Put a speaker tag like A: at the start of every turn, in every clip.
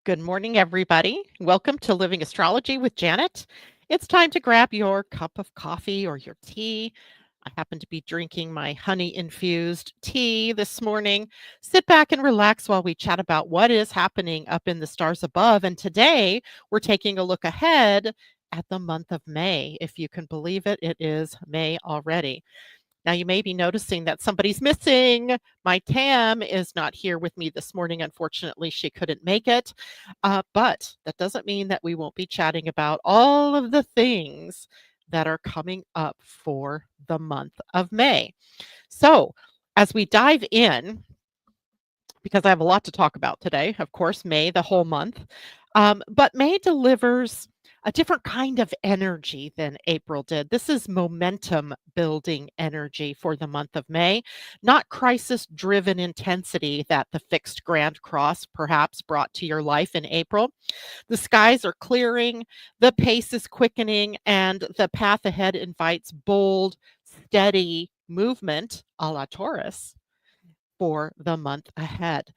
A: Good morning, everybody. Welcome to Living Astrology with Janet. It's time to grab your cup of coffee or your tea. I happen to be drinking my honey infused tea this morning. Sit back and relax while we chat about what is happening up in the stars above. And today we're taking a look ahead at the month of May. If you can believe it, it is May already. Now, you may be noticing that somebody's missing. My Tam is not here with me this morning. Unfortunately, she couldn't make it. But that doesn't mean that we won't be chatting about all of the things that are coming up for the month of May. So, as we dive in, because I have a lot to talk about today. Of course, May, the whole month. But May delivers a different kind of energy than April did. This is momentum building energy for the month of May, not crisis driven intensity that the fixed Grand Cross perhaps brought to your life in April. The skies are clearing, the pace is quickening, and the path ahead invites bold, steady movement a la Taurus for the month ahead.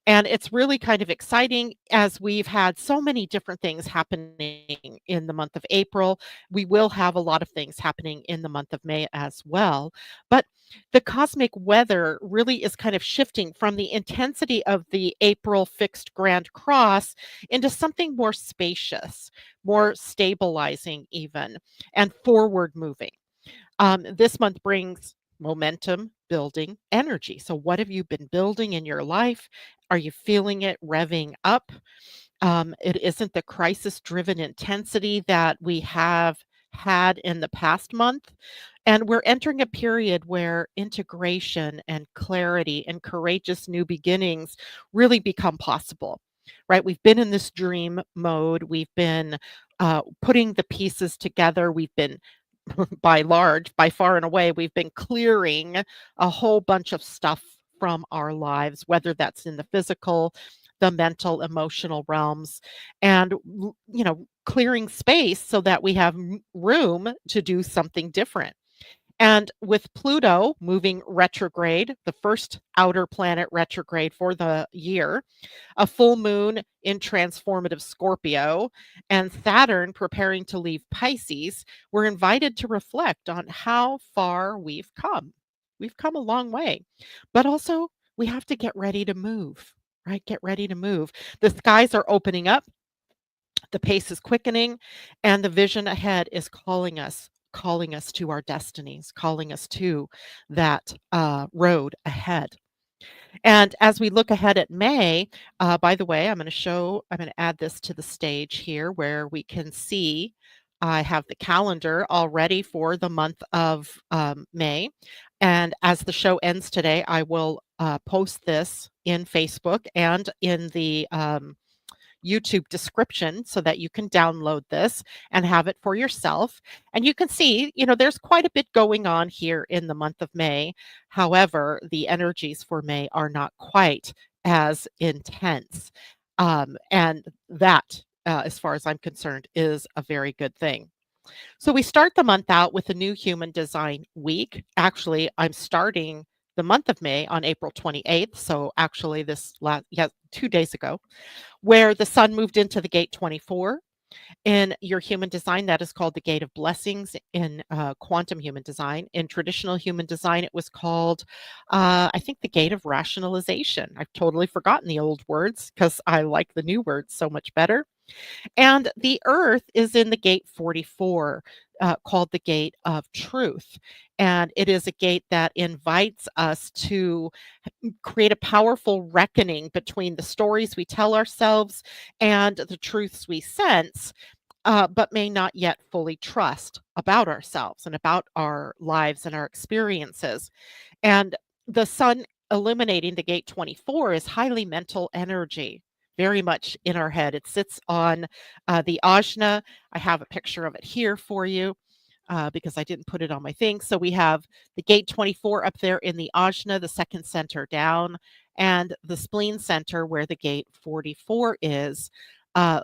A: And it's really kind of exciting as we've had so many different things happening in the month of April. We will have a lot of things happening in the month of May as well. But the cosmic weather really is kind of shifting from the intensity of the April fixed Grand Cross into something more spacious, more stabilizing, even, and forward moving. This month brings momentum building energy. So, what have you been building in your life? Are you feeling it revving up? It isn't the crisis driven intensity that we have had in the past month. And we're entering a period where integration and clarity and courageous new beginnings really become possible, right? We've been in this dream mode. We've been putting the pieces together. We've been by large, by far and away, we've been clearing a whole bunch of stuff from our lives, whether that's in the physical, the mental, emotional realms, and clearing space so that we have room to do something different. And with Pluto moving retrograde, the first outer planet retrograde for the year, a full moon in transformative Scorpio, and Saturn preparing to leave Pisces, we're invited to reflect on how far we've come. We've come a long way, but also we have to get ready to move, right? Get ready to move. The skies are opening up, the pace is quickening, and the vision ahead is calling us to our destinies, calling us to that road ahead. And as we look ahead at May, by the way, I'm going to add this to the stage here where we can see I have the calendar already for the month of May. And as the show ends today, I will post this in Facebook and in the YouTube description so that you can download this and have it for yourself. And you can see, there's quite a bit going on here in the month of May. However, the energies for May are not quite as intense. And that, as far as I'm concerned, is a very good thing. So we start the month out with a new human design week. Actually, I'm starting the month of May on April 28th. So actually, yeah, 2 days ago, where the sun moved into the gate 24 in your human design. That is called the gate of blessings in quantum human design. In traditional human design, it was called, I think, the gate of rationalization. I've totally forgotten the old words because I like the new words so much better. And the earth is in the gate 44, called the gate of truth. And it is a gate that invites us to create a powerful reckoning between the stories we tell ourselves and the truths we sense, but may not yet fully trust about ourselves and about our lives and our experiences. And the sun illuminating the gate 24 is highly mental energy, very much in our head. It sits on the ajna. I have a picture of it here for you because I didn't put it on my thing. So we have the gate 24 up there in the ajna, the second center down, and the spleen center where the gate 44 is, uh,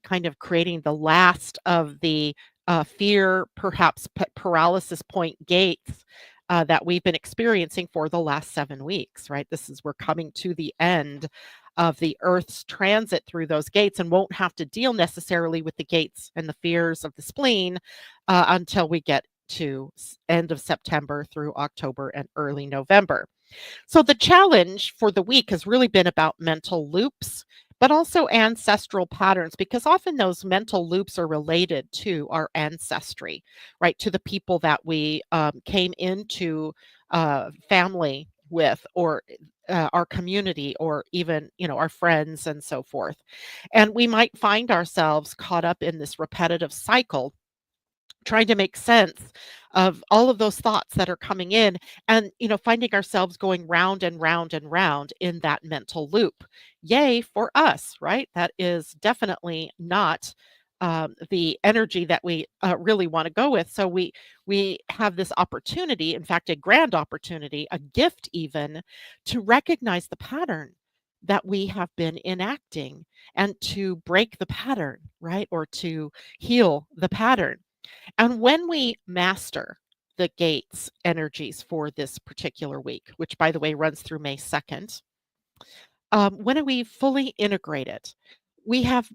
A: kind of creating the last of the fear, perhaps paralysis point gates that we've been experiencing for the last 7 weeks, right? We're coming to the end of the Earth's transit through those gates and won't have to deal necessarily with the gates and the fears of the spleen until we get to end of September through October and early November. So the challenge for the week has really been about mental loops, but also ancestral patterns, because often those mental loops are related to our ancestry, right? To the people that we came into family with, or our community, or even, our friends and so forth. And we might find ourselves caught up in this repetitive cycle, trying to make sense of all of those thoughts that are coming in, and finding ourselves going round and round and round in that mental loop. Yay for us, right? That is definitely not the energy that we really want to go with. So we have this opportunity, in fact a grand opportunity, a gift even, to recognize the pattern that we have been enacting, and to break the pattern, right? Or to heal the pattern. And when we master the gates energies for this particular week, which by the way runs through May 2nd, when we fully integrate it, we have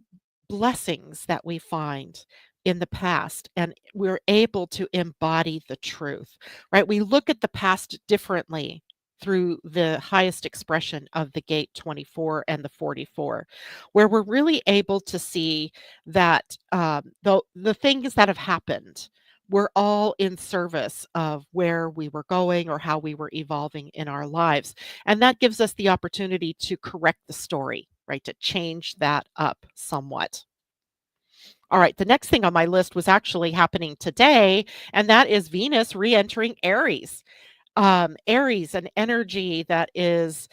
A: blessings that we find in the past, and we're able to embody the truth, right? We look at the past differently through the highest expression of the gate 24 and the 44, where we're really able to see that the things that have happened were all in service of where we were going or how we were evolving in our lives. And that gives us the opportunity to correct the story, right? To change that up somewhat. All right, the next thing on my list was actually happening today, and that is Venus re-entering Aries. Aries, an energy that is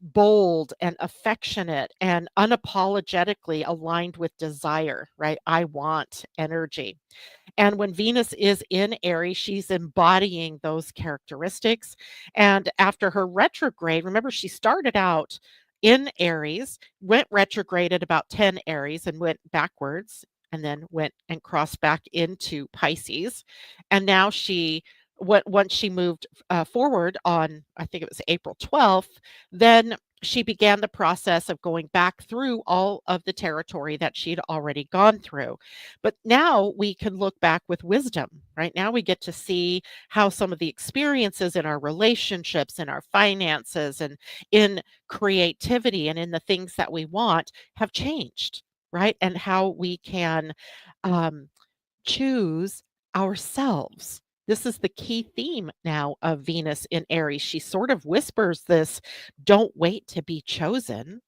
A: bold and affectionate and unapologetically aligned with desire, right? I want energy. And when Venus is in Aries, she's embodying those characteristics. And after her retrograde, remember, she started out in Aries, went retrograde at about 10 Aries and went backwards, and then went and crossed back into Pisces. And now once she moved forward on, I think it was April 12th, then she began the process of going back through all of the territory that she'd already gone through. But now we can look back with wisdom, right? Now we get to see how some of the experiences in our relationships, in our finances, and in creativity, and in the things that we want have changed, right? And how we can um, choose ourselves. This is the key theme now of Venus in Aries. She sort of whispers this: don't wait to be chosen,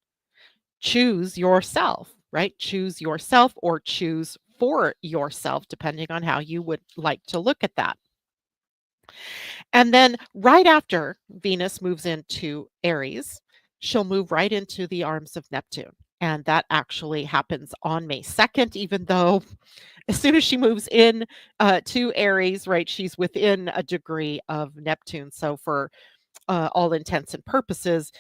A: choose yourself, right? Choose yourself, or choose for yourself, depending on how you would like to look at that. And then right after Venus moves into Aries, she'll move right into the arms of Neptune. And that actually happens on May 2nd, even though as soon as she moves in to Aries, right, she's within a degree of Neptune. So for all intents and purposes,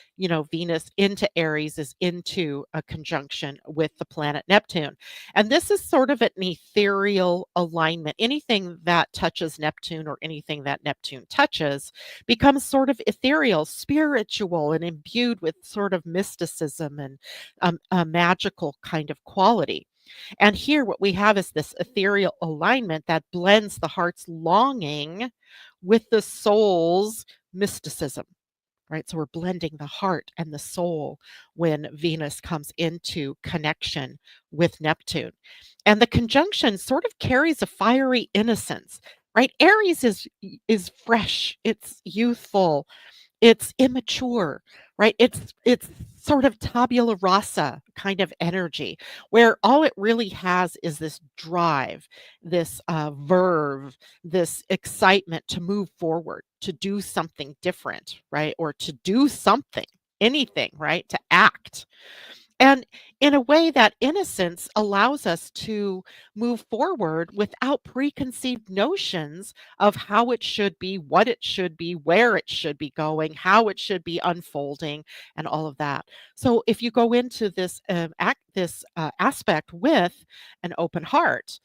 A: Venus into Aries is into a conjunction with the planet Neptune. And this is sort of an ethereal alignment. Anything that touches Neptune, or anything that Neptune touches, becomes sort of ethereal, spiritual, and imbued with sort of mysticism and a magical kind of quality. And here, what we have is this ethereal alignment that blends the heart's longing with the soul's mysticism, right? So we're blending the heart and the soul when Venus comes into connection with Neptune. And the conjunction sort of carries a fiery innocence, right? Aries is fresh, it's youthful, it's immature, right? It's sort of tabula rasa kind of energy, where all it really has is this drive, this verve, this excitement to move forward, to do something different, right? Or to do something, anything, right? To act. And in a way, that innocence allows us to move forward without preconceived notions of how it should be, what it should be, where it should be going, how it should be unfolding, and all of that. So, if you go into this aspect with an open heart,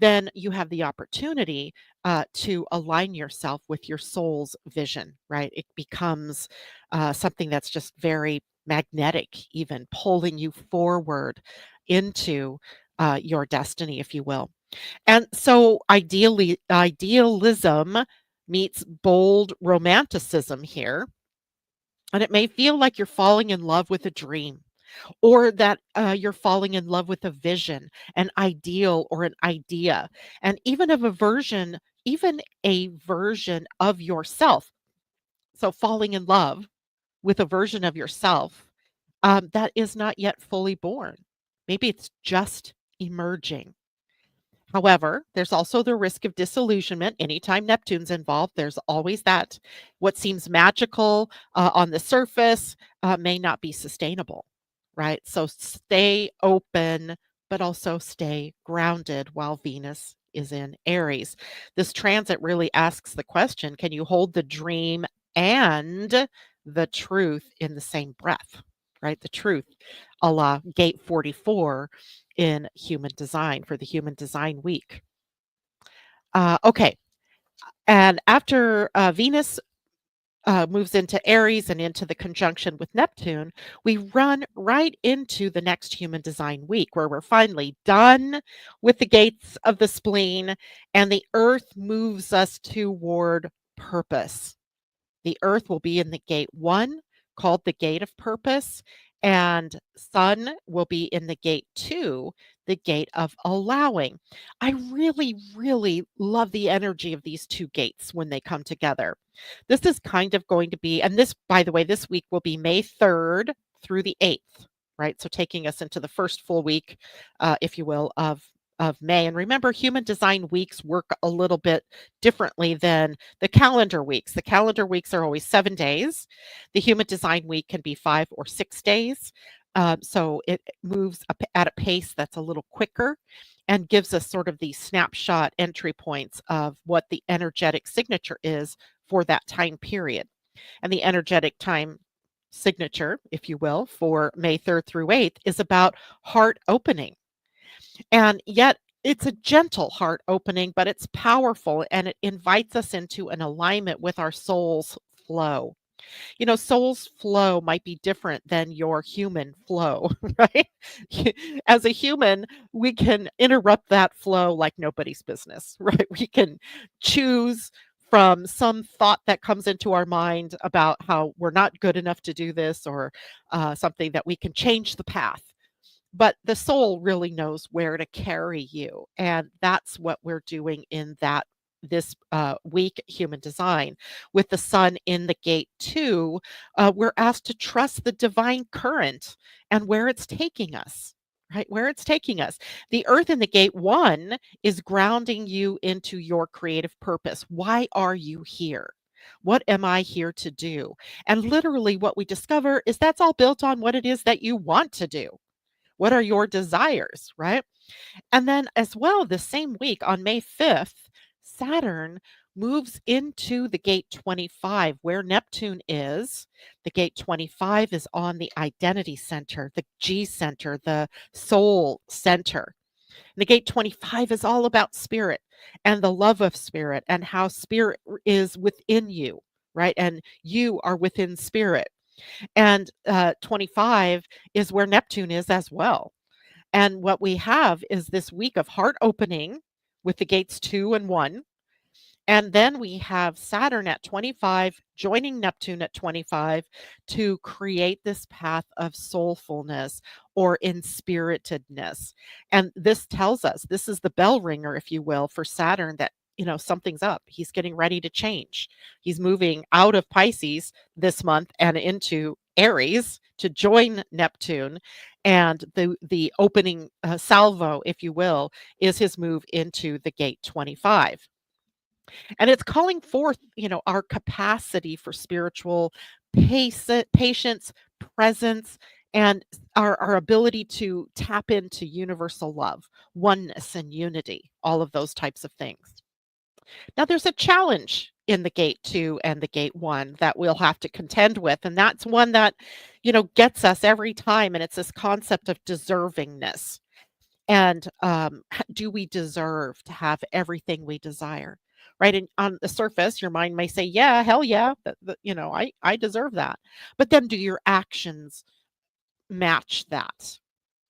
A: then you have the opportunity to align yourself with your soul's vision, right? It becomes something that's just very magnetic, even pulling you forward into your destiny, if you will. And so, idealism meets bold romanticism here. And it may feel like you're falling in love with a dream, or that you're falling in love with a vision, an ideal, or an idea, and even a version of yourself. So, falling in love with a version of yourself that is not yet fully born. Maybe it's just emerging. However, there's also the risk of disillusionment. Anytime Neptune's involved, there's always that. What seems magical on the surface may not be sustainable, right? So stay open, but also stay grounded while Venus is in Aries. This transit really asks the question, can you hold the dream and the truth in the same breath, right? The truth, a la gate 44 in human design for the human design week. Okay. And after Venus moves into Aries and into the conjunction with Neptune, we run right into the next human design week where we're finally done with the gates of the spleen and the earth moves us toward purpose. The earth will be in the gate 1, called the gate of purpose, and sun will be in the gate 2, the gate of allowing. I really, really love the energy of these 2 gates when they come together. This is kind of going to be, and this, by the way, this week will be May 3rd through the 8th, right? So taking us into the first full week, if you will, of May. And remember, human design weeks work a little bit differently than the calendar weeks. The calendar weeks are always 7 days. The human design week can be 5 or 6 days. So it moves up at a pace that's a little quicker and gives us sort of the snapshot entry points of what the energetic signature is for that time period. And the energetic time signature, if you will, for May 3rd through 8th is about heart opening. And yet it's a gentle heart opening, but it's powerful and it invites us into an alignment with our soul's flow. You know, soul's flow might be different than your human flow, right? As a human, we can interrupt that flow like nobody's business, right? We can choose from some thought that comes into our mind about how we're not good enough to do this or something that we can change the path, but the soul really knows where to carry you, and that's what we're doing in that this week human design with the sun in the gate 2. We're asked to trust the divine current and where it's taking us, right? Where it's taking us. The earth in the gate 1 is grounding you into your creative purpose. Why are you here? What am I here to do? And literally what we discover is that's all built on what it is that you want to do. What are your desires, right? And then, as well, the same week on May 5th, Saturn moves into the gate 25, where Neptune is. The gate 25 is on the identity center, the G center, the soul center. And the gate 25 is all about spirit and the love of spirit and how spirit is within you, right? And you are within spirit. And 25 is where Neptune is as well. And what we have is this week of heart opening with the gates 2 and 1. And then we have Saturn at 25 joining Neptune at 25 to create this path of soulfulness or inspiritedness. And this tells us, this is the bell ringer, if you will, for Saturn that, you know, something's up. He's getting ready to change. He's moving out of Pisces this month and into Aries to join Neptune. And the opening salvo, if you will, is his move into the gate 25. And it's calling forth, you know, our capacity for spiritual patience, presence, and our ability to tap into universal love, oneness and unity, all of those types of things. Now, there's a challenge in the gate 2 and the gate 1 that we'll have to contend with. And that's one that, you know, gets us every time. And it's this concept of deservingness. And do we deserve to have everything we desire? Right. And on the surface, your mind may say, yeah, hell yeah, I deserve that. But then do your actions match that?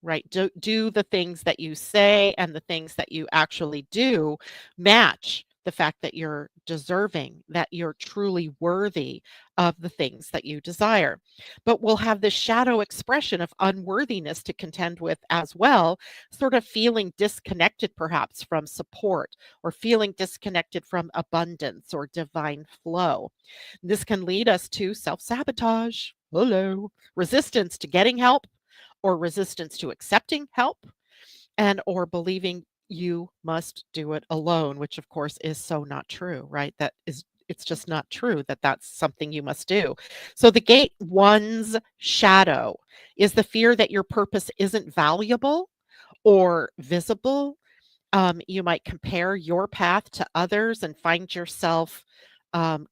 A: Right? Do the things that you say and the things that you actually do match the fact that you're deserving, that you're truly worthy of the things that you desire? But we'll have this shadow expression of unworthiness to contend with as well, sort of feeling disconnected perhaps from support, or feeling disconnected from abundance or divine flow. This can lead us to self-sabotage, hello, resistance to getting help, or resistance to accepting help, and or believing you must do it alone, which of course is so not true, right? It's just not true that that's something you must do. So the gate one's shadow is the fear that your purpose isn't valuable or visible. You might compare your path to others and find yourself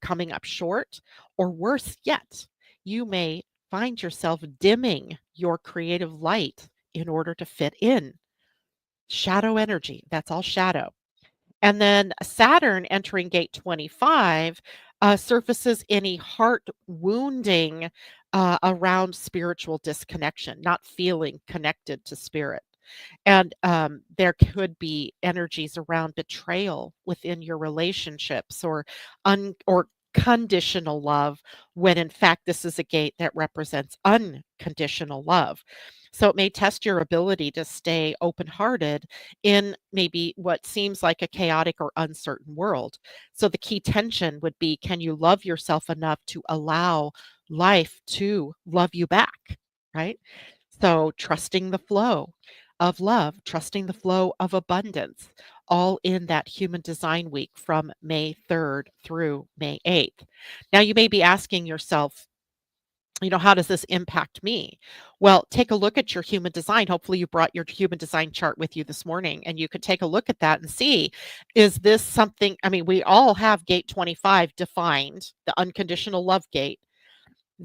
A: coming up short, or worse yet, you may find yourself dimming your creative light in order to fit in. Shadow energy, that's all shadow. And then Saturn entering gate 25 surfaces any heart wounding around spiritual disconnection, not feeling connected to spirit. And there could be energies around betrayal within your relationships, or conditional love, when in fact this is a gate that represents unconditional love. So it may test your ability to stay open-hearted in maybe what seems like a chaotic or uncertain world. So the key tension would be, can you love yourself enough to allow life to love you back, right? So trusting the flow of love, trusting the flow of abundance, all in that human design week from May 3rd through May 8th. Now, you may be asking yourself, how does this impact me? Well, take a look at your human design. Hopefully, you brought your human design chart with you this morning, and you could take a look at that and see, is this something? I mean, we all have gate 25 defined, the unconditional love gate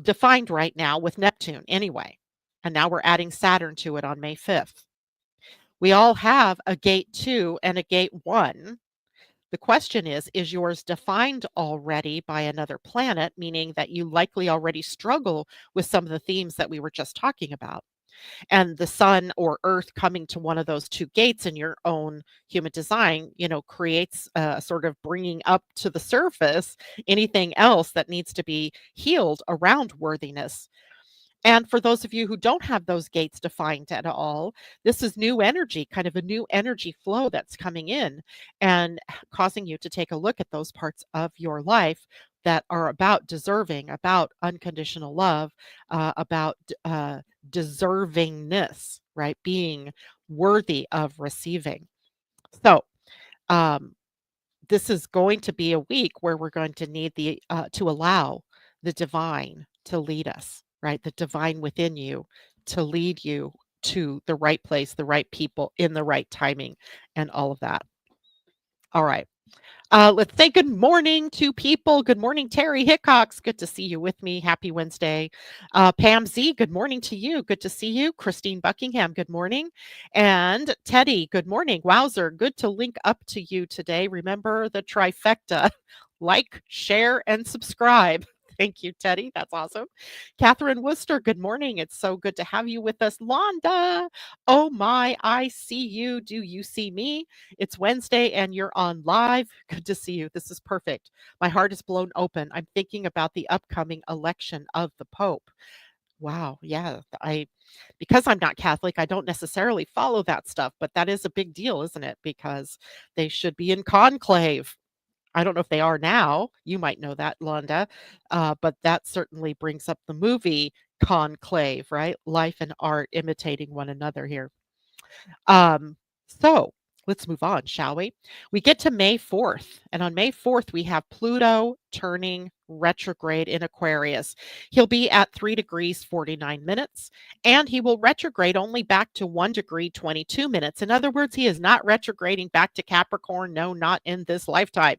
A: defined right now with Neptune anyway. And now we're adding Saturn to it on May 5th. We all have a gate 2 and a gate 1. The question is yours defined already by another planet, meaning that you likely already struggle with some of the themes that we were just talking about? And the sun or earth coming to one of those two gates in your own human design, creates sort of bringing up to the surface anything else that needs to be healed around worthiness. And for those of you who don't have those gates defined at all, this is new energy, kind of a new energy flow that's coming in and causing you to take a look at those parts of your life that are about deserving, about unconditional love, about deservingness, right? Being worthy of receiving. So, um, this is going to be a week where we're going to need to allow the divine to lead us, right? The divine within you to lead you to the right place, the right people in the right timing, and all of that. All right. Let's say good morning to people. Good morning, Terry Hickox. Good to see you with me. Happy Wednesday. Pam Z, good morning to you. Good to see you. Christine Buckingham, good morning. And Teddy, good morning. Wowzer, good to link up to you today. Remember the trifecta: like, share, and subscribe. Thank you, Teddy. That's awesome. Catherine Worcester, good morning. It's so good to have you with us. Londa, oh my, I see you. Do you see me? It's Wednesday and you're on live. Good to see you. This is perfect. My heart is blown open. I'm thinking about the upcoming election of the Pope. Wow. Yeah. Because I'm not Catholic, I don't necessarily follow that stuff, but that is a big deal, isn't it? Because they should be in conclave. I don't know if they are now. You might know that, Londa. But that certainly brings up the movie Conclave, right? Life and art imitating one another here. So let's move on, shall we? We get to May 4th, and on May 4th, we have Pluto turning retrograde in Aquarius. He'll be at 3 degrees 49 minutes, and he will retrograde only back to 1 degree 22 minutes. In other words, he is not retrograding back to Capricorn. No, not in this lifetime.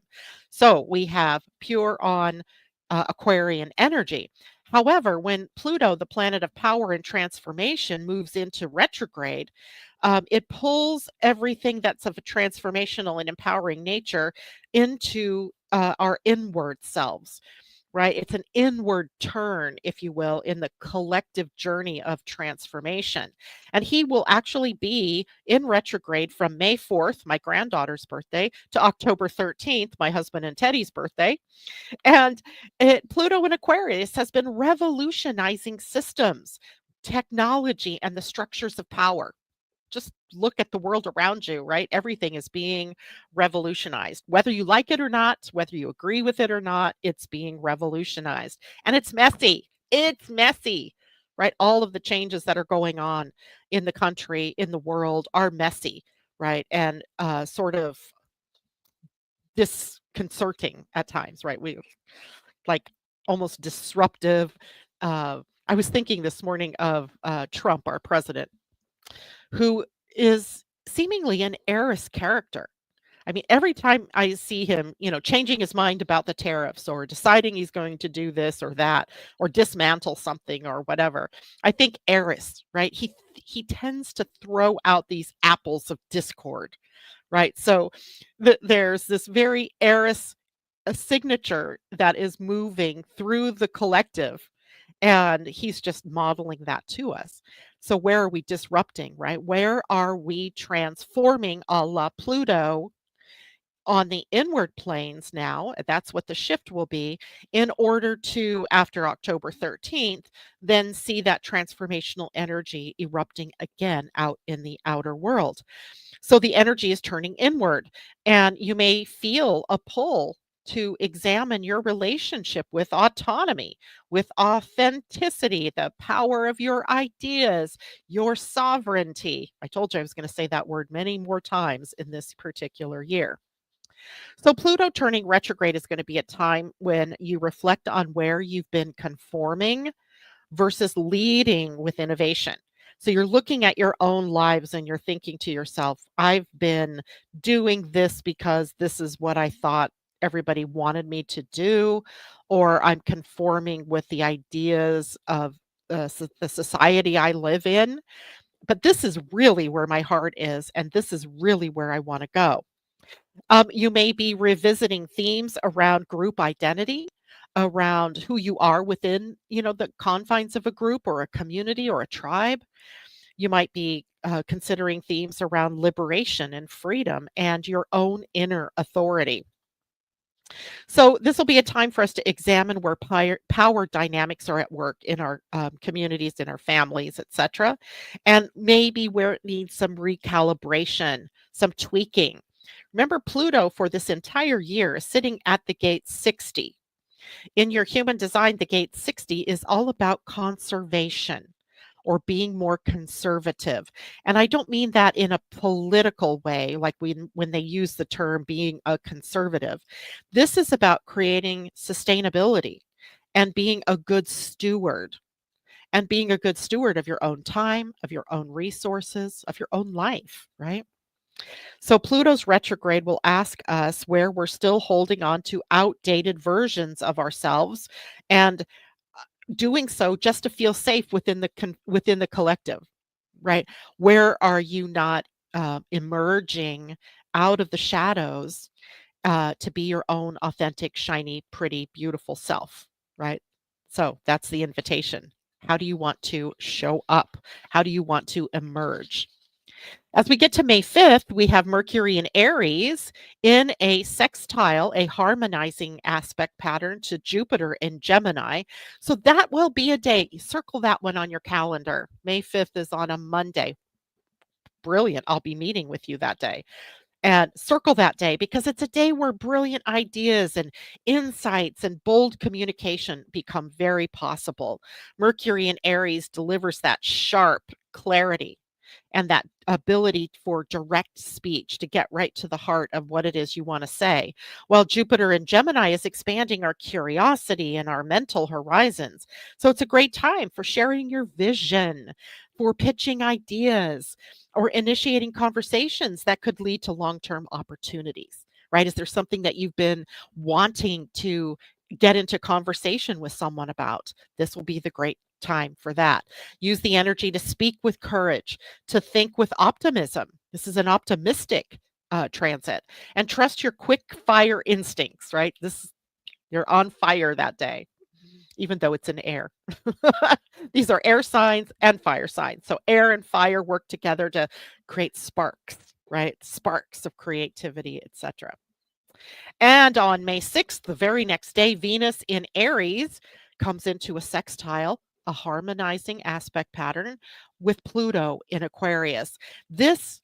A: So we have pure on Aquarian energy. However, when Pluto, the planet of power and transformation, moves into retrograde, it pulls everything that's of a transformational and empowering nature into our inward selves, right? It's an inward turn, if you will, in the collective journey of transformation. And he will actually be in retrograde from May 4th, my granddaughter's birthday, to October 13th, my husband and Teddy's birthday. And Pluto in Aquarius has been revolutionizing systems, technology, and the structures of power. Just look at the world around you, right? Everything is being revolutionized. Whether you like it or not, whether you agree with it or not, it's being revolutionized. And it's messy. It's messy, right? All of the changes that are going on in the country, in the world are messy, right? And sort of disconcerting at times, right? We like almost disruptive. I was thinking this morning of Trump, our president, who is seemingly an Aries character. I mean, every time I see him, changing his mind about the tariffs or deciding he's going to do this or that or dismantle something or whatever, I think Aries, right? He tends to throw out these apples of discord, right? So there's this very Aries signature that is moving through the collective, and he's just modeling that to us. So where are we disrupting, right? Where are we transforming a la Pluto on the inward planes now? That's what the shift will be, in order to, after October 13th, then see that transformational energy erupting again out in the outer world. So the energy is turning inward, and you may feel a pull to examine your relationship with autonomy, with authenticity, the power of your ideas, your sovereignty. I told you I was going to say that word many more times in this particular year. So, Pluto turning retrograde is going to be a time when you reflect on where you've been conforming versus leading with innovation. So you're looking at your own lives and you're thinking to yourself, I've been doing this because this is what I thought everybody wanted me to do, or I'm conforming with the ideas of the society I live in. But this is really where my heart is, and this is really where I want to go. You may be revisiting themes around group identity, around who you are within, the confines of a group or a community or a tribe. You might be considering themes around liberation and freedom and your own inner authority. So this will be a time for us to examine where power dynamics are at work in our communities, in our families, etc., and maybe where it needs some recalibration, some tweaking. Remember, Pluto for this entire year is sitting at the gate 60. In your human design, the gate 60 is all about conservation or being more conservative. And I don't mean that in a political way, like when they use the term being a conservative. This is about creating sustainability and being a good steward, and being a good steward of your own time, of your own resources, of your own life, right? So Pluto's retrograde will ask us where we're still holding on to outdated versions of ourselves, and doing so just to feel safe within within the collective, right? Where are you not emerging out of the shadows to be your own authentic, shiny, pretty, beautiful self, right? So that's the invitation. How do you want to show up? How do you want to emerge? As we get to May 5th, we have Mercury in Aries in a sextile, a harmonizing aspect pattern to Jupiter in Gemini. So that will be a day. Circle that one on your calendar. May 5th is on a Monday. Brilliant. I'll be meeting with you that day. And circle that day because it's a day where brilliant ideas and insights and bold communication become very possible. Mercury in Aries delivers that sharp clarity and that ability for direct speech to get right to the heart of what it is you want to say. While Jupiter in Gemini is expanding our curiosity and our mental horizons. So it's a great time for sharing your vision, for pitching ideas, or initiating conversations that could lead to long term opportunities. Right? Is there something that you've been wanting to get into conversation with someone about. This will be the great time for that. Use the energy to speak with courage, to think with optimism. This is an optimistic transit, and trust your quick fire instincts, right? You're on fire that day, even though it's in air. These are air signs and fire signs. So air and fire work together to create sparks, right? Sparks of creativity, etc. And on May 6th, the very next day, Venus in Aries comes into a sextile, a harmonizing aspect pattern with Pluto in Aquarius. This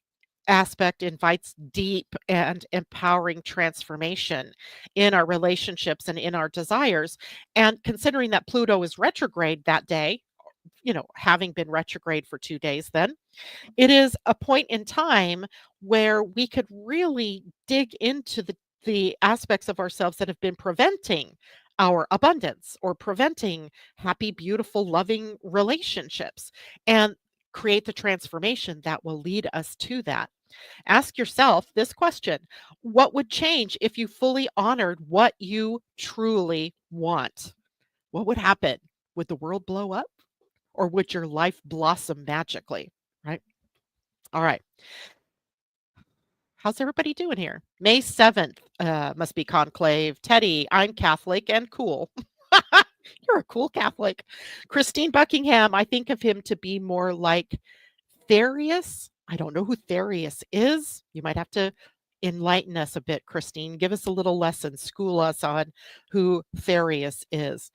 A: aspect invites deep and empowering transformation in our relationships and in our desires. And considering that Pluto is retrograde that day, having been retrograde for 2 days then, it is a point in time where we could really dig into the aspects of ourselves that have been preventing our abundance or preventing happy, beautiful, loving relationships and create the transformation that will lead us to that. Ask yourself this question: what would change if you fully honored what you truly want? What would happen? Would the world blow up or would your life blossom magically? Right? All right. How's everybody doing here? May 7th must be conclave. Teddy, I'm Catholic and cool. You're a cool Catholic. Christine Buckingham, I think of him to be more like Therius. I don't know who Therius is. You might have to enlighten us a bit, Christine. Give us a little lesson. School us on who Therius is.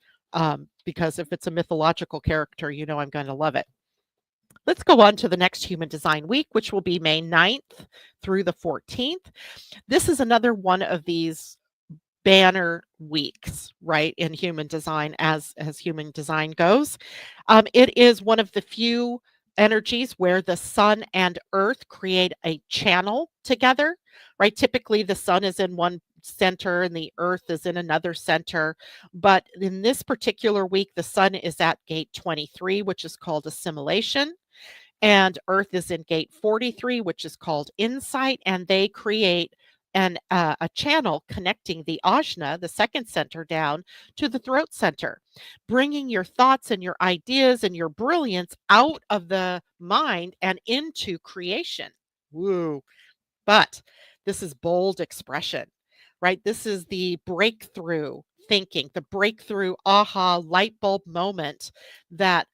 A: Because if it's a mythological character, I'm going to love it. Let's go on to the next Human Design Week, which will be May 9th through the 14th. This is another one of these banner weeks, right, in human design as human design goes. It is one of the few energies where the sun and earth create a channel together, right? Typically the sun is in one center and the earth is in another center, but in this particular week the sun is at gate 23, which is called assimilation, and earth is in gate 43, which is called insight, and they create a channel connecting the ajna, the second center, down to the throat center, bringing your thoughts and your ideas and your brilliance out of the mind and into creation. Woo. But this is bold expression, right? This is the breakthrough thinking, the breakthrough aha light bulb moment that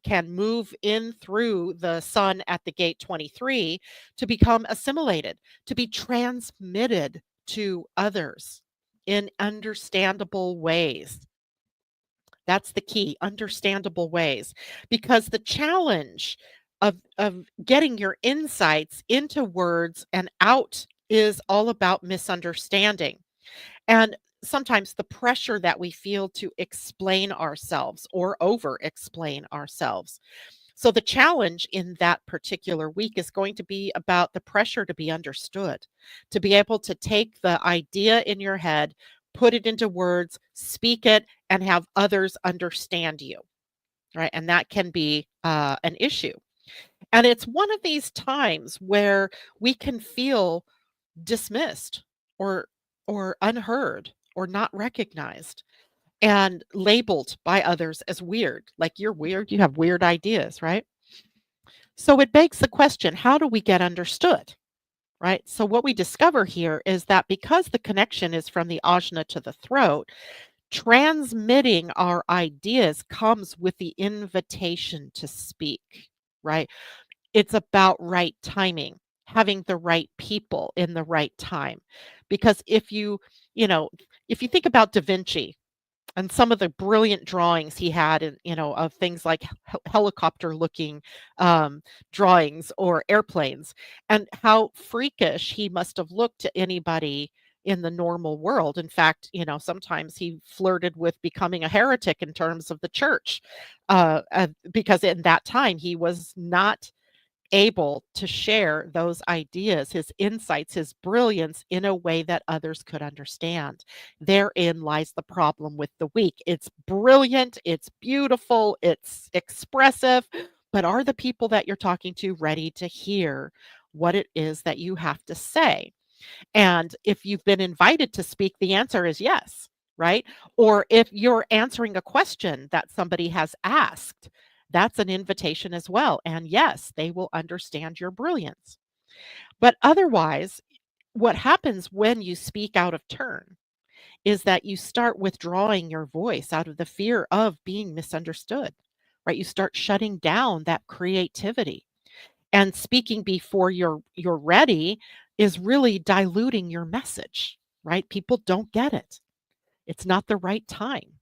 A: can move in through the sun at the gate 23 to become assimilated, to be transmitted to others in understandable ways. That's the key, understandable ways, because the challenge of getting your insights into words and out is all about misunderstanding. And sometimes the pressure that we feel to explain ourselves or over explain ourselves. So the challenge in that particular week is going to be about the pressure to be understood, to be able to take the idea in your head, put it into words, speak it, and have others understand you, right? And that can be an issue. And it's one of these times where we can feel dismissed or unheard or not recognized and labeled by others as weird. Like, you're weird, you have weird ideas, right? So it begs the question, how do we get understood? Right? So what we discover here is that because the connection is from the ajna to the throat, transmitting our ideas comes with the invitation to speak, right? It's about right timing, having the right people in the right time. Because if you think about Da Vinci and some of the brilliant drawings he had, of things like helicopter looking drawings or airplanes, and how freakish he must have looked to anybody in the normal world. In fact, sometimes he flirted with becoming a heretic in terms of the church, because in that time he was not able to share those ideas, his insights, his brilliance in a way that others could understand. Therein lies the problem with the week. It's brilliant, it's beautiful, it's expressive, but are the people that you're talking to ready to hear what it is that you have to say? And if you've been invited to speak, the answer is yes. right? Or if you're answering a question that somebody has asked, that's an invitation as well. And yes, they will understand your brilliance. But otherwise, what happens when you speak out of turn is that you start withdrawing your voice out of the fear of being misunderstood, right? You start shutting down that creativity. And speaking before you're ready is really diluting your message, right? People don't get it. It's not the right time.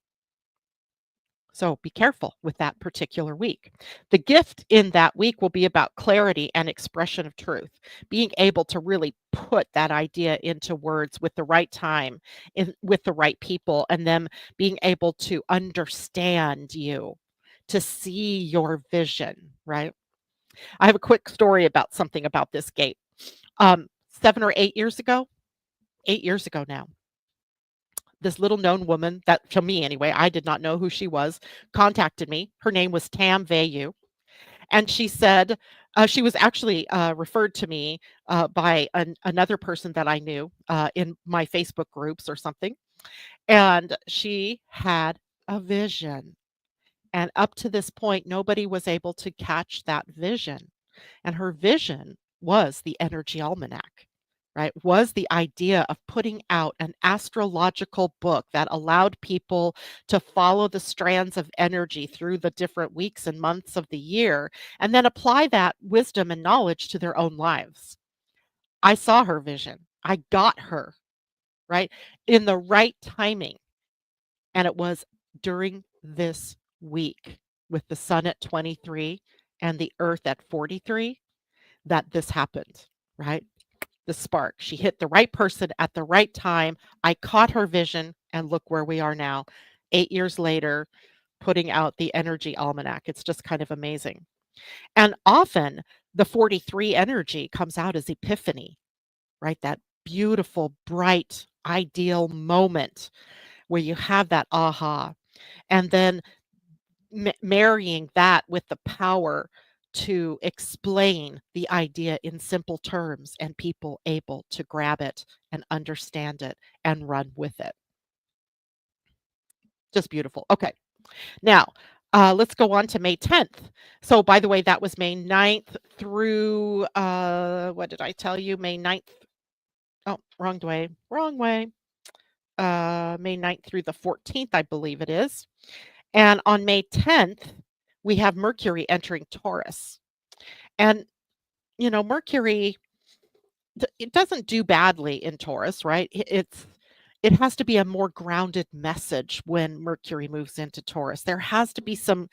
A: So be careful with that particular week. The gift in that week will be about clarity and expression of truth, being able to really put that idea into words with the right time, with the right people, and them being able to understand you, to see your vision, right? I have a quick story about something about this gate. 7 or 8 years ago, 8 years ago now, this little known woman that to me anyway, I did not know who she was, contacted me. Her name was Tam Veilleux, and she said she was actually referred to me by another person that I knew in my Facebook groups or something, and she had a vision. And up to this point, nobody was able to catch that vision. And her vision was the energy almanac, right? Was the idea of putting out an astrological book that allowed people to follow the strands of energy through the different weeks and months of the year and then apply that wisdom and knowledge to their own lives. I saw her vision. I got her, right? In the right timing. And it was during this week with the sun at 23 and the earth at 43 that this happened, right? The spark. She hit the right person at the right time. I caught her vision, and look where we are now, 8 years later, putting out the energy almanac. It's just kind of amazing. And often the 43 energy comes out as epiphany, right? That beautiful, bright, ideal moment where you have that aha. And then marrying that with the power to explain the idea in simple terms and people able to grab it and understand it and run with it. Just beautiful. Okay. Now, let's go on to May 10th. So, by the way, that was May 9th through, what did I tell you? May 9th. Oh, wrong way. Wrong way. May 9th through the 14th, I believe it is. And on May 10th, we have Mercury entering Taurus. And, Mercury, it doesn't do badly in Taurus, right? It has to be a more grounded message when Mercury moves into Taurus. There has to be some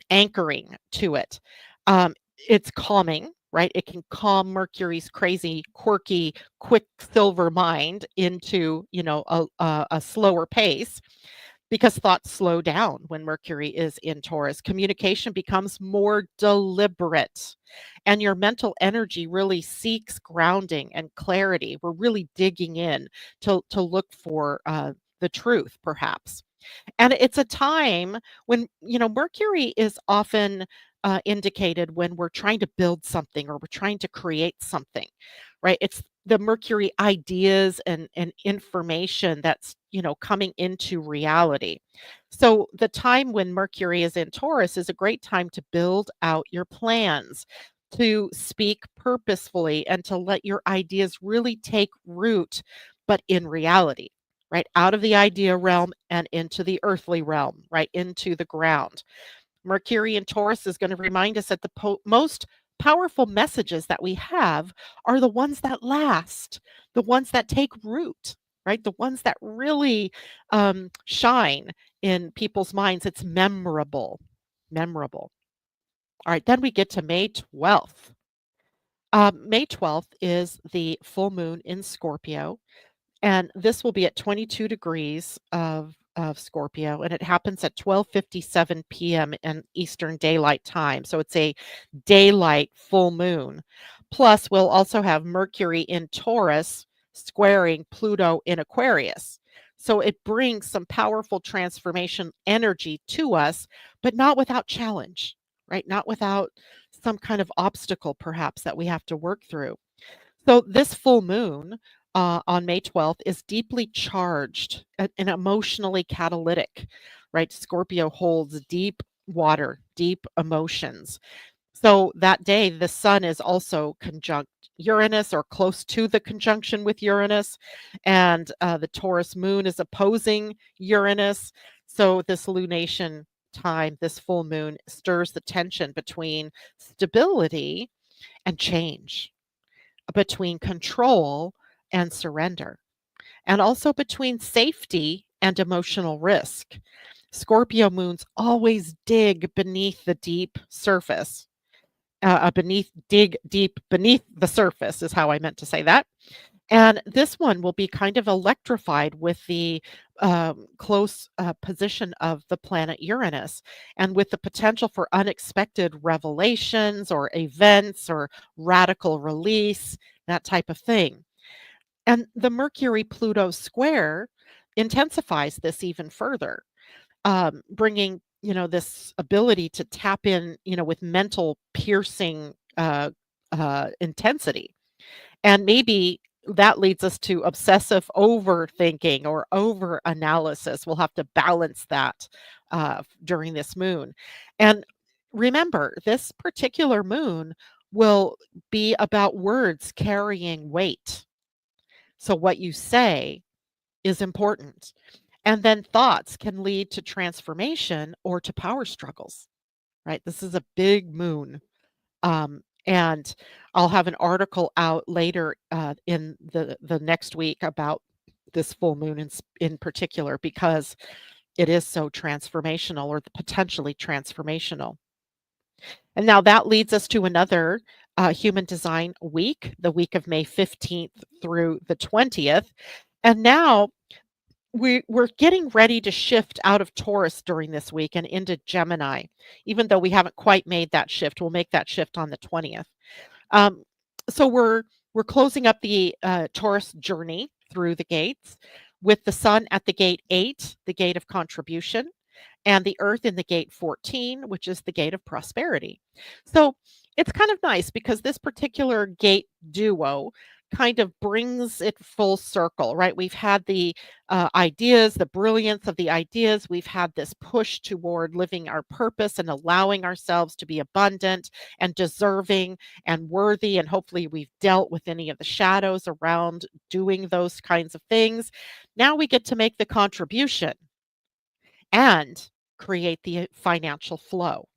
A: anchoring to it. It's calming, right? It can calm Mercury's crazy, quirky, quicksilver mind into, a slower pace because thoughts slow down when Mercury is in Taurus. Communication becomes more deliberate, and your mental energy really seeks grounding and clarity. We're really digging in to look for the truth, perhaps. And it's a time when, Mercury is often indicated when we're trying to build something or we're trying to create something, right? It's the Mercury ideas and information that's, coming into reality. So the time when Mercury is in Taurus is a great time to build out your plans, to speak purposefully, and to let your ideas really take root, but in reality, right? Out of the idea realm and into the earthly realm, right? Into the ground. Mercury in Taurus is going to remind us that the most powerful messages that we have are the ones that last, the ones that take root, right? The ones that really shine in people's minds. It's memorable, memorable. All right, then we get to May 12th. May 12th is the full moon in Scorpio. And this will be at 22 degrees of Scorpio, and it happens at 12:57 p.m. in Eastern Daylight Time. So it's a daylight full moon. Plus, we'll also have Mercury in Taurus squaring Pluto in Aquarius. So it brings some powerful transformation energy to us, but not without challenge, right? Not without some kind of obstacle, perhaps, that we have to work through. So this full moon on May 12th is deeply charged and emotionally catalytic, right? Scorpio holds deep water, deep emotions. So that day, the sun is also conjunct Uranus or close to the conjunction with Uranus, and the Taurus moon is opposing Uranus. So this lunation time, this full moon stirs the tension between stability and change, between control and surrender, and also between safety and emotional risk. Scorpio moons always dig beneath the deep surface. Dig deep beneath the surface is how I meant to say that. And this one will be kind of electrified with the close position of the planet Uranus and with the potential for unexpected revelations or events or radical release, that type of thing. And the Mercury Pluto square intensifies this even further, bringing this ability to tap in with mental piercing intensity, and maybe that leads us to obsessive overthinking or over analysis. We'll have to balance that during this moon. And remember, this particular moon will be about words carrying weight. So what you say is important. And then thoughts can lead to transformation or to power struggles, right? This is a big moon. And I'll have an article out later in the next week about this full moon in particular, because it is so transformational or potentially transformational. And now that leads us to another human design week, the week of May 15th through the 20th. And now we're getting ready to shift out of Taurus during this week and into Gemini, even though we haven't quite made that shift. We'll make that shift on the 20th. Um, so we're closing up the Taurus journey through the gates with the sun at the gate 8, the gate of contribution, and the earth in the gate 14, which is the gate of prosperity. So it's kind of nice because this particular gate duo kind of brings it full circle, right? We've had the ideas, the brilliance of the ideas. We've had this push toward living our purpose and allowing ourselves to be abundant and deserving and worthy. And hopefully, we've dealt with any of the shadows around doing those kinds of things. Now we get to make the contribution and create the financial flow.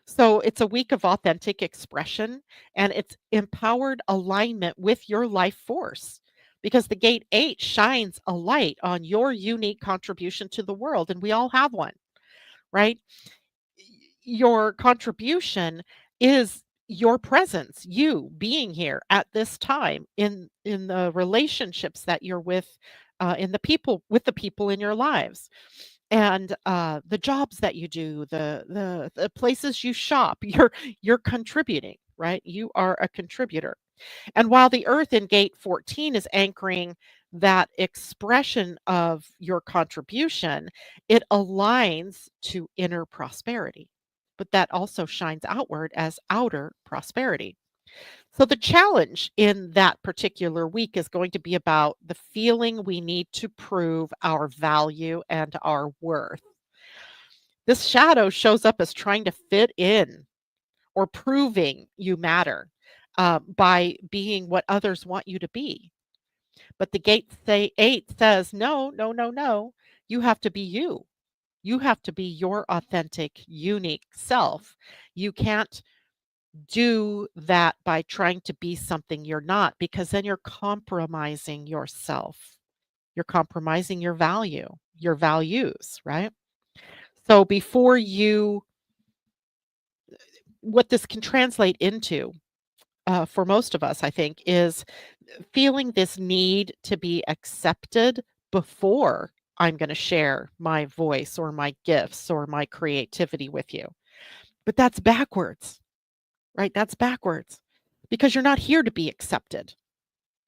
A: So it's a week of authentic expression, and it's empowered alignment with your life force, because the gate 8 shines a light on your unique contribution to the world, and we all have one, right? Your contribution is your presence, you being here at this time in the relationships that you're with, in the people with the people in your lives, and the jobs that you do, the places you shop. You're contributing, right? You are a contributor. And while the earth in gate 14 is anchoring that expression of your contribution, it aligns to inner prosperity, but that also shines outward as outer prosperity. So the challenge in that particular week is going to be about the feeling we need to prove our value and our worth. This shadow shows up as trying to fit in or proving you matter by being what others want you to be. But the gate say 8 says, no, no, no, no. You have to be you. You have to be your authentic, unique self. You can't do that by trying to be something you're not, because then you're compromising yourself. You're compromising your value, your values, right? So before you, what this can translate into for most of us, I think, is feeling this need to be accepted before I'm going to share my voice or my gifts or my creativity with you. But that's backwards, right? That's backwards, because you're not here to be accepted,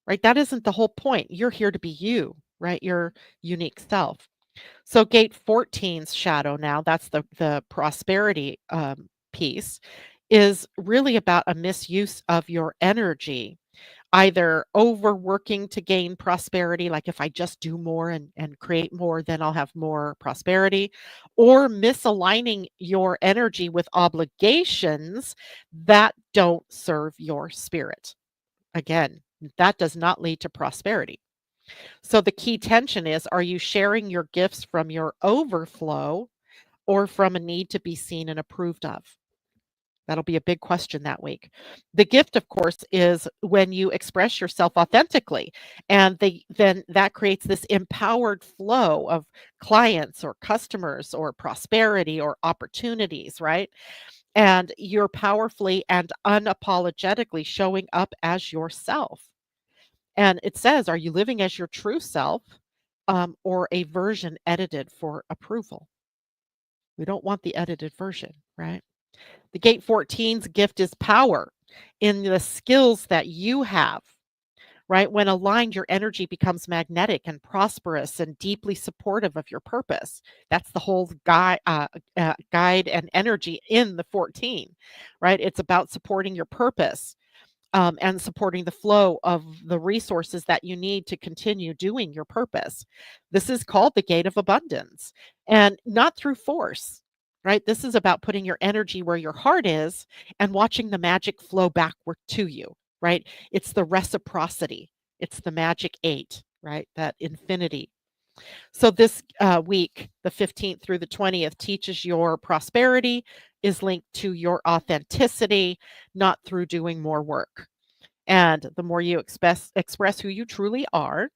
A: right? That isn't the whole point. You're here to be you, right? Your unique self. So gate 14's shadow now, that's the prosperity piece, is really about a misuse of your energy, either overworking to gain prosperity, like if I just do more and create more, then I'll have more prosperity, or misaligning your energy with obligations that don't serve your spirit. Again, that does not lead to prosperity. So the key tension is, are you sharing your gifts from your overflow or from a need to be seen and approved of? That'll be a big question that week. The gift, of course, is when you express yourself authentically, and then that creates this empowered flow of clients or customers or prosperity or opportunities, right? And you're powerfully and unapologetically showing up as yourself. And it says, are you living as your true self, or a version edited for approval? We don't want the edited version, right? The gate 14's gift is power in the skills that you have, right? When aligned, your energy becomes magnetic and prosperous and deeply supportive of your purpose. That's the whole guide and energy in the 14, right? It's about supporting your purpose, and supporting the flow of the resources that you need to continue doing your purpose. This is called the gate of abundance, and not through force, right? This is about putting your energy where your heart is and watching the magic flow backward to you, right? It's the reciprocity, it's the magic eight, right? That infinity. So this week, the 15th through the 20th, teaches your prosperity is linked to your authenticity, not through doing more work. And the more you express who you truly are,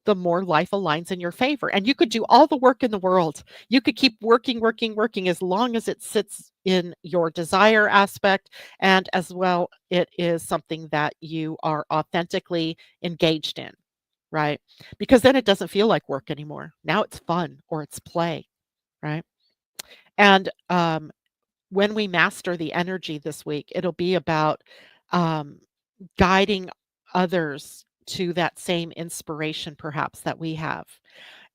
A: the more life aligns in your favor. And you could do all the work in the world. You could keep working, working, working as long as it sits in your desire aspect. And as well, it is something that you are authentically engaged in, right? Because then it doesn't feel like work anymore. Now it's fun or it's play, right? And when we master the energy this week, it'll be about um, guiding others to that same inspiration, perhaps, that we have,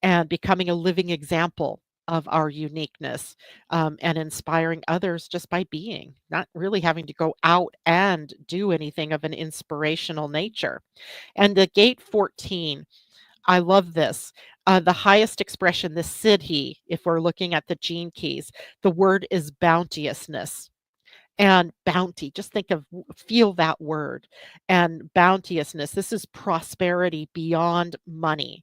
A: and becoming a living example of our uniqueness, and inspiring others just by being, not really having to go out and do anything of an inspirational nature. And the gate 14, I love this. The highest expression, the siddhi, if we're looking at the gene keys, the word is bounteousness. And bounty, just think of, feel that word. And bounteousness, this is prosperity beyond money.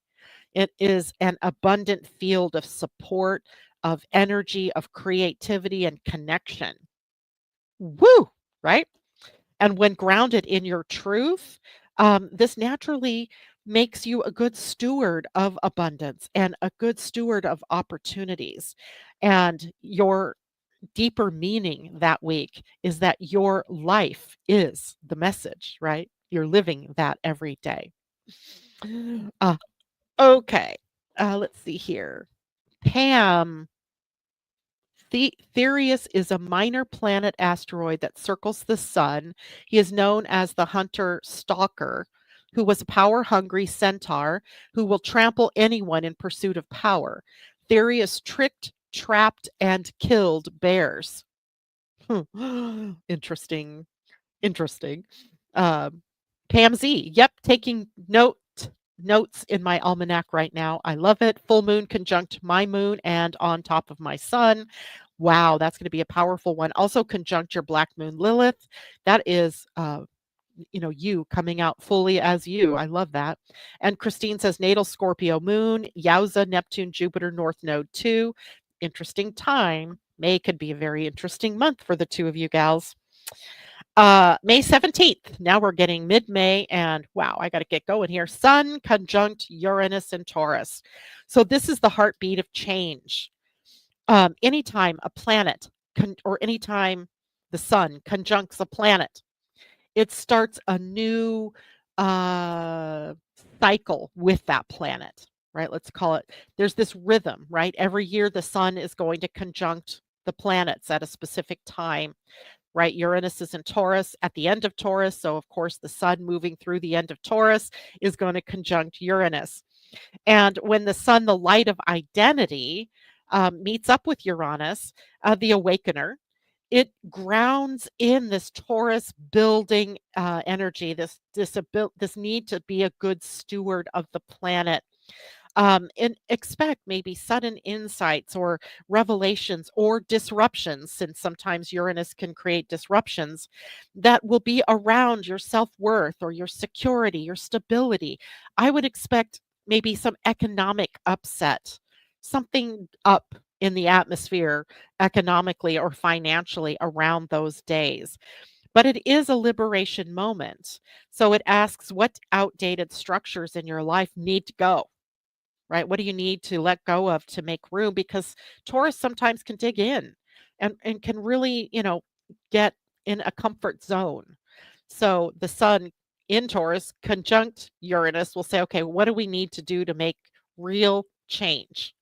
A: It is an abundant field of support, of energy, of creativity and connection. Woo! Right? And when grounded in your truth, this naturally makes you a good steward of abundance and a good steward of opportunities. And your deeper meaning that week is that your life is the message, right? You're living that every day. Uh, okay. Let's see here. Pam, Therius is a minor planet asteroid that circles the sun. He is known as the hunter stalker, who was a power hungry centaur who will trample anyone in pursuit of power. Therius tricked, trapped, and killed bears. Interesting. Interesting. Um, Pam Z. Yep, taking notes in my almanac right now. I love it. Full moon conjunct my moon and on top of my sun. Wow, that's going to be a powerful one. Also conjunct your black moon Lilith. That is you coming out fully as you. I love that. And Christine says natal Scorpio moon, Yowza, Neptune, Jupiter, North Node 2. Interesting time. May could be a very interesting month for the two of you gals. May 17th. Now we're getting mid-May, and wow, I got to get going here. Sun conjunct Uranus and Taurus. So this is the heartbeat of change. Anytime a planet or anytime the sun conjuncts a planet, it starts a new uh, cycle with that planet, right? Let's call it. There's this rhythm, right? Every year the sun is going to conjunct the planets at a specific time, right? Uranus is in Taurus at the end of Taurus. So, of course, the sun moving through the end of Taurus is going to conjunct Uranus. And when the sun, the light of identity, meets up with Uranus, the awakener, it grounds in this Taurus building energy, this need to be a good steward of the planet, and expect maybe sudden insights or revelations or disruptions, since sometimes Uranus can create disruptions that will be around your self worth or your security, your stability. I would expect maybe some economic upset, something up in the atmosphere economically or financially around those days. But it is a liberation moment. So it asks, what outdated structures in your life need to go? Right? What do you need to let go of to make room? Because Taurus sometimes can dig in and can really, get in a comfort zone. So the sun in Taurus conjunct Uranus will say, okay, what do we need to do to make real change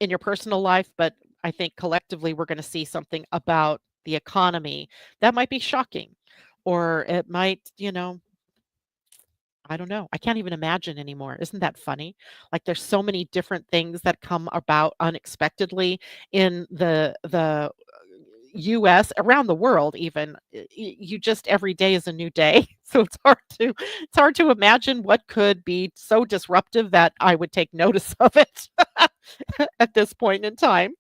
A: in your personal life? But I think collectively we're going to see something about the economy that might be shocking, or it might, I don't know. I can't even imagine anymore. Isn't that funny? Like there's so many different things that come about unexpectedly in the US, around the world even. You just, every day is a new day. So it's hard to imagine what could be so disruptive that I would take notice of it at this point in time.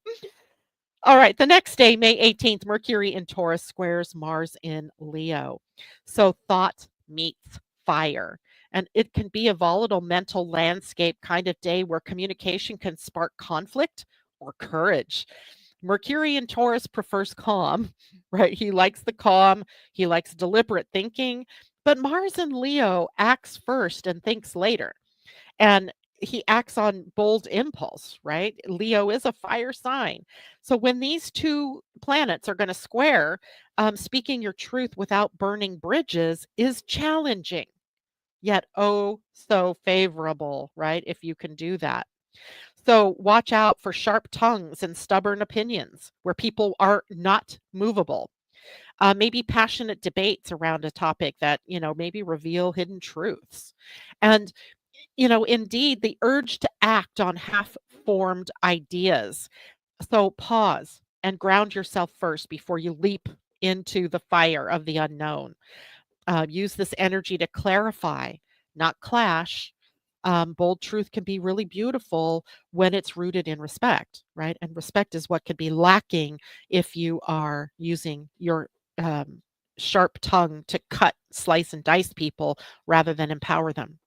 A: All right, the next day, May 18th, Mercury in Taurus squares Mars in Leo. So thought meets fire. And it can be a volatile mental landscape kind of day where communication can spark conflict or courage. Mercury in Taurus prefers calm, right? He likes the calm, he likes deliberate thinking, but Mars in Leo acts first and thinks later. And he acts on bold impulse, right? Leo is a fire sign. So when these two planets are going to square, speaking your truth without burning bridges is challenging, yet oh so favorable, right? If you can do that. So watch out for sharp tongues and stubborn opinions where people are not movable. Maybe passionate debates around a topic that, maybe reveal hidden truths. And indeed, the urge to act on half formed ideas. So pause and ground yourself first before you leap into the fire of the unknown. Use this energy to clarify, not clash. Bold truth can be really beautiful when it's rooted in respect, right? And respect is what could be lacking if you are using your um, sharp tongue to cut, slice, and dice people rather than empower them.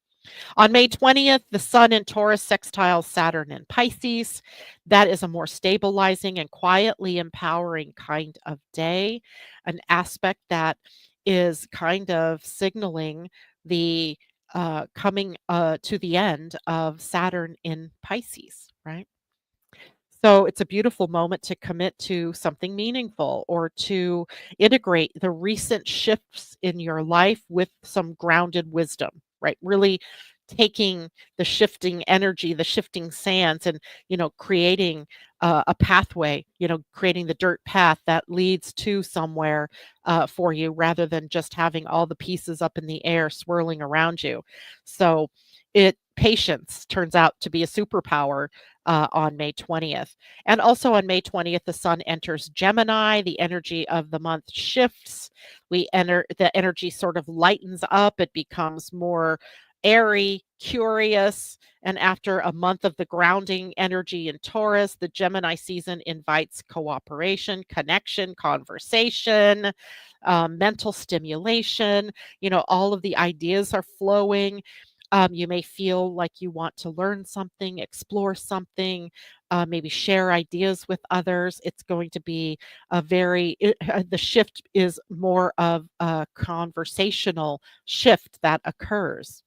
A: On May 20th, the Sun in Taurus sextiles Saturn in Pisces. That is a more stabilizing and quietly empowering kind of day, an aspect that is kind of signaling the coming to the end of Saturn in Pisces, right? So it's a beautiful moment to commit to something meaningful or to integrate the recent shifts in your life with some grounded wisdom, right? Really taking the shifting energy, the shifting sands, and creating a pathway, creating the dirt path that leads to somewhere for you, rather than just having all the pieces up in the air swirling around you. So it patience turns out to be a superpower on May 20th. And also on May 20th, the sun enters Gemini. The energy of the month shifts. The energy sort of lightens up. It becomes more airy, curious. And after a month of the grounding energy in Taurus, the Gemini season invites cooperation, connection, conversation, mental stimulation. All of the ideas are flowing. You may feel like you want to learn something, explore something, maybe share ideas with others. It's going to be the shift is more of a conversational shift that occurs.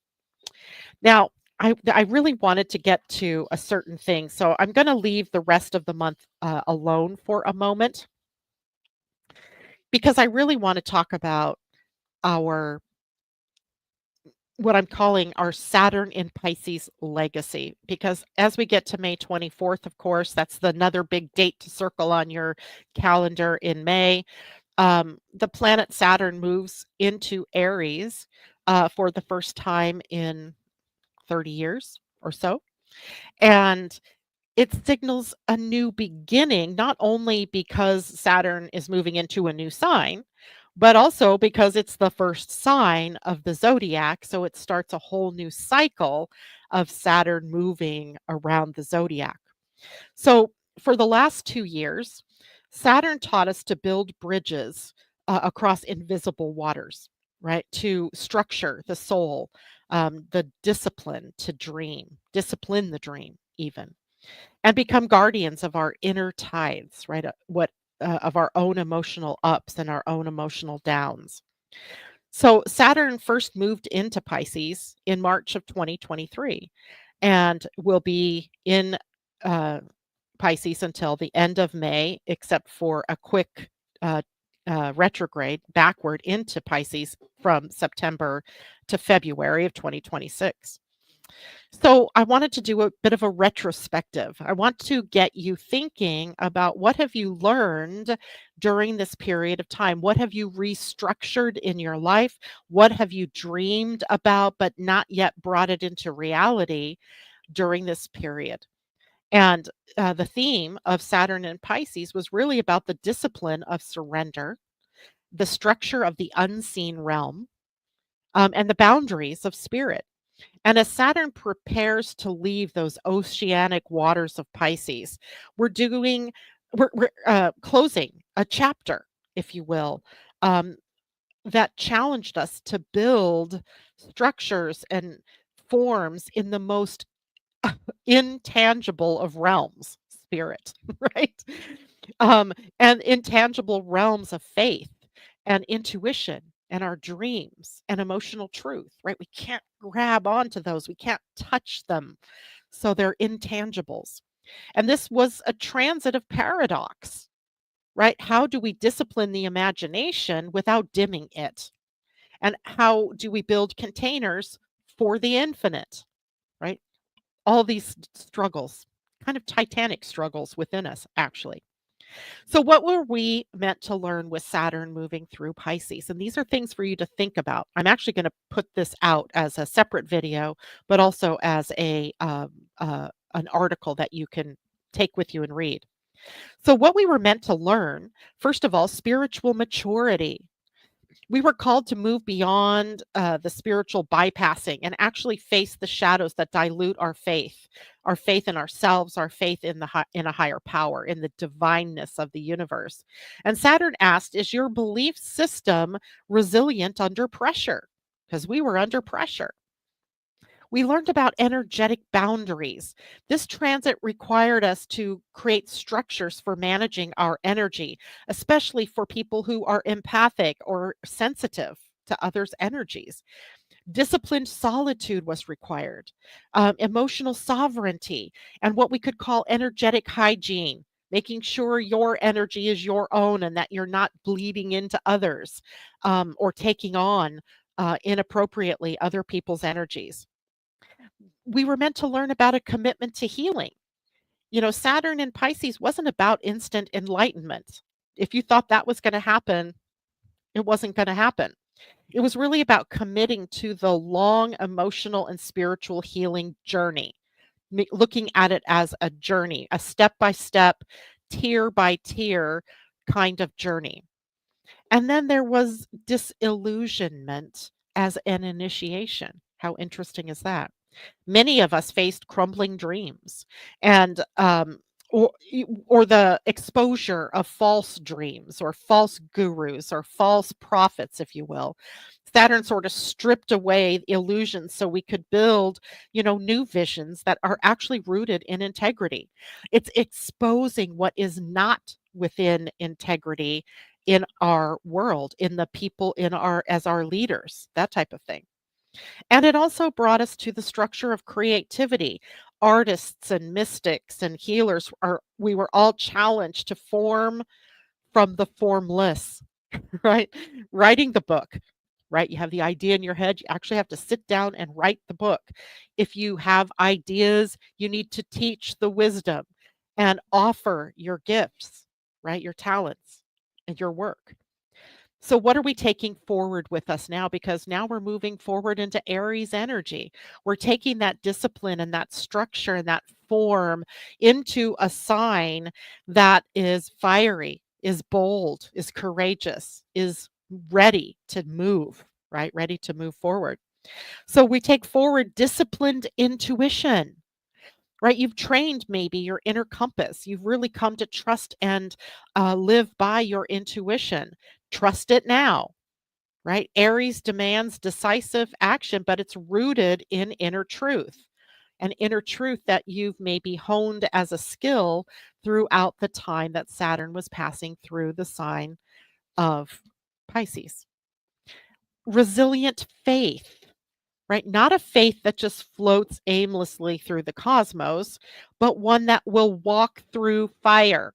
A: Now, I really wanted to get to a certain thing, so I'm going to leave the rest of the month alone for a moment, because I really want to talk about our what I'm calling our Saturn in Pisces legacy. Because as we get to May 24th, of course, that's another big date to circle on your calendar in May. The planet Saturn moves into Aries for the first time in 30 years or so. And It signals a new beginning, not only because Saturn is moving into a new sign, but also because it's the first sign of the zodiac. So it starts a whole new cycle of Saturn moving around the zodiac. So for the last 2 years, Saturn taught us to build bridges across invisible waters, right? To structure the soul, the discipline to dream, discipline the dream, even, and become guardians of our inner tides, right? What of our own emotional ups and our own emotional downs. So Saturn first moved into Pisces in March of 2023 and will be in uh, Pisces until the end of May, except for a quick uh, retrograde backward into Pisces from September to February of 2026. So I wanted to do a bit of a retrospective. I want to get you thinking about what have you learned during this period of time? What have you restructured in your life? What have you dreamed about but not yet brought it into reality during this period? And the theme of Saturn and Pisces was really about the discipline of surrender, the structure of the unseen realm, and the boundaries of spirit. And as Saturn prepares to leave those oceanic waters of Pisces, we're doing, we're closing a chapter, if you will, um, that challenged us to build structures and forms in the most intangible of realms, spirit, right? Um, and intangible realms of faith and intuition and our dreams and emotional truth, right? We can't grab onto those, we can't touch them. So they're intangibles. And this was a transitive paradox, right? How do we discipline the imagination without dimming it? And how do we build containers for the infinite, right? All these struggles, kind of titanic struggles within us, actually. So, what were we meant to learn with Saturn moving through Pisces? And these are things for you to think about. I'm actually going to put this out as a separate video, but also as an article that you can take with you and read. So, what we were meant to learn, first of all, spiritual maturity. We were called to move beyond the spiritual bypassing and actually face the shadows that dilute our faith in ourselves, our faith in in a higher power, in the divineness of the universe. And Saturn asked, "Is your belief system resilient under pressure?" Because we were under pressure. We learned about energetic boundaries. This transit required us to create structures for managing our energy, especially for people who are empathic or sensitive to others' energies. Disciplined solitude was required, emotional sovereignty, and what we could call energetic hygiene. Making sure your energy is your own and that you're not bleeding into others or taking on inappropriately other people's energies. We were meant to learn about a commitment to healing. You know, Saturn in Pisces wasn't about instant enlightenment. If you thought that was going to happen, it wasn't going to happen. It was really about committing to the long emotional and spiritual healing journey, looking at it as a journey, a step by step, tier by tier kind of journey. And then there was disillusionment as an initiation. How interesting is that? Many of us faced crumbling dreams and or the exposure of false dreams or false gurus or false prophets, if you will. Saturn sort of stripped away illusions so we could build, new visions that are actually rooted in integrity. It's exposing what is not within integrity in our world, in the people in our as our leaders, that type of thing. And it also brought us to the structure of creativity. Artists and mystics and healers are we were all challenged to form from the formless, right? Writing the book, right? You have the idea in your head, you actually have to sit down and write the book. If you have ideas, you need to teach the wisdom and offer your gifts, right? Your talents and your work. So, what are we taking forward with us now? Because now we're moving forward into Aries energy. We're taking that discipline and that structure and that form into a sign that is fiery, is bold, is courageous, is ready to move, right? Ready to move forward. So, we take forward disciplined intuition. Right, you've trained maybe your inner compass. You've really come to trust and live by your intuition. Trust it now, right? Aries demands decisive action, but it's rooted in inner truth, an inner truth that you've maybe honed as a skill throughout the time that Saturn was passing through the sign of Pisces. Resilient faith, right? Not a faith that just floats aimlessly through the cosmos, but one that will walk through fire.